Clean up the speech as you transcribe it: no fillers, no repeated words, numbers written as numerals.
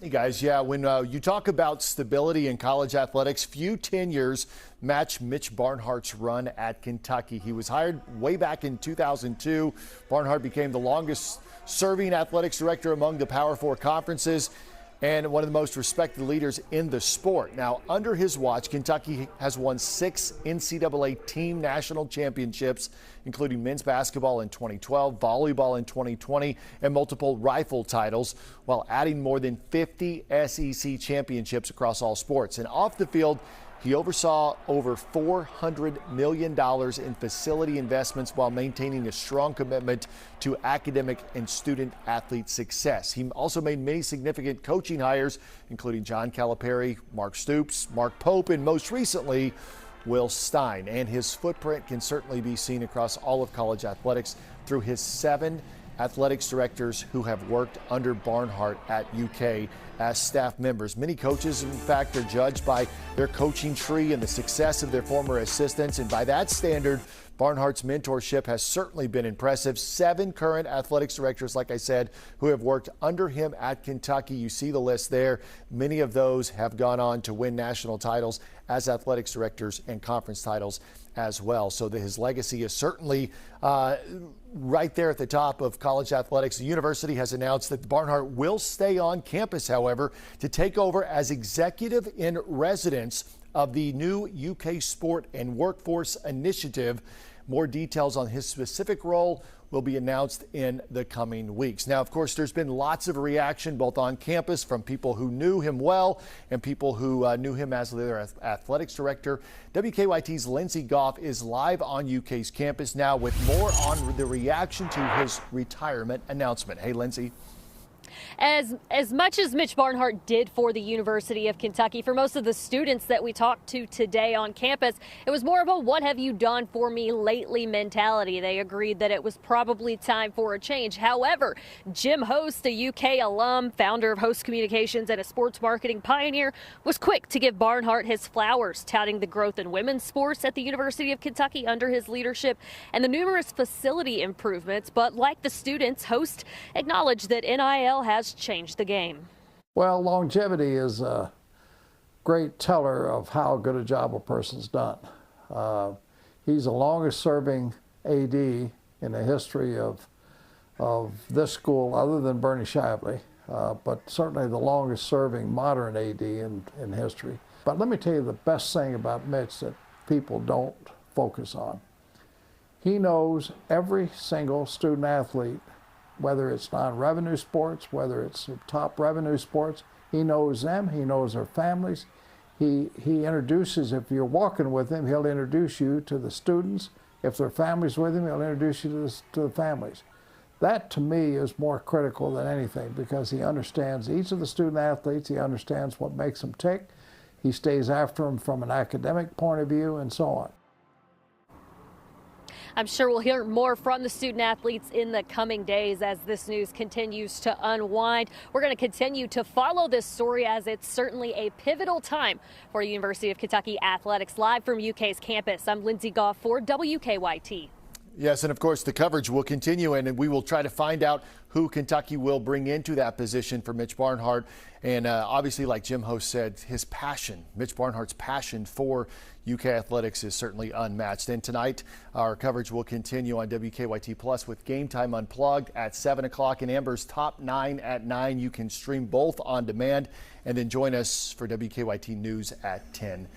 Hey guys, yeah, when you talk about stability in college athletics, few tenures match Mitch Barnhart's run at Kentucky. He was hired way back in 2002. Barnhart became the longest serving athletics director among the Power Four conferences and one of the most respected leaders in the sport. Now, under his watch, Kentucky has won 6 NCAA team national championships, including men's basketball in 2012, volleyball in 2020, and multiple rifle titles, while adding more than 50 SEC championships across all sports. And off the field, he oversaw over $400 million in facility investments while maintaining a strong commitment to academic and student athlete success. He also made many significant coaching hires, including John Calipari, Mark Stoops, Mark Pope, and most recently, Will Stein. And his footprint can certainly be seen across all of college athletics through his 7 athletics directors who have worked under Barnhart at UK as staff members. Many coaches, in fact, are judged by their coaching tree and the success of their former assistants. And by that standard, Barnhart's mentorship has certainly been impressive. 7 current athletics directors, like I said, who have worked under him at Kentucky. You see the list there. Many of those have gone on to win national titles as athletics directors and conference titles as well. So his legacy is certainly right there at the top of college athletics. The university has announced that Barnhart will stay on campus, however, to take over as executive in residence of the new UK Sport and Workforce Initiative. More details on his specific role will be announced in the coming weeks. Now, of course, there's been lots of reaction both on campus from people who knew him well and people who knew him as their athletics director. WKYT's Lindsay Goff is live on UK's campus now with more on the reaction to his retirement announcement. Hey, Lindsay. As much as Mitch Barnhart did for the University of Kentucky, for most of the students that we talked to today on campus, it was more of a "what have you done for me lately" mentality. They agreed that it was probably time for a change. However, Jim Host, a UK alum, founder of Host Communications and a sports marketing pioneer, was quick to give Barnhart his flowers, touting the growth in women's sports at the University of Kentucky under his leadership and the numerous facility improvements. But like the students, Host acknowledged that NIL has changed the game. Well, longevity is a great teller of how good a job a person's done. He's the longest serving AD in the history of this school, other than Bernie Shively, but certainly the longest serving modern AD in history. But let me tell you the best thing about Mitch that people don't focus on. He knows every single student athlete, whether it's non-revenue sports, whether it's top revenue sports. He knows them, he knows their families. He introduces, if you're walking with him, he'll introduce you to the students. If their families with him, he'll introduce you to the families. That, to me, is more critical than anything because he understands each of the student athletes, he understands what makes them tick, he stays after them from an academic point of view, and so on. I'm sure we'll hear more from the student athletes in the coming days as this news continues to unwind. We're going to continue to follow this story as it's certainly a pivotal time for University of Kentucky athletics. Live from UK's campus, I'm Lindsay Goff for WKYT. Yes, and of course the coverage will continue, and we will try to find out who Kentucky will bring into that position for Mitch Barnhart. And obviously, like Jim Host said, his passion, Mitch Barnhart's passion for UK athletics is certainly unmatched. And tonight, our coverage will continue on WKYT Plus with Game Time Unplugged at 7 o'clock and Amber's Top 9 at 9. You can stream both on demand and then join us for WKYT News at 10.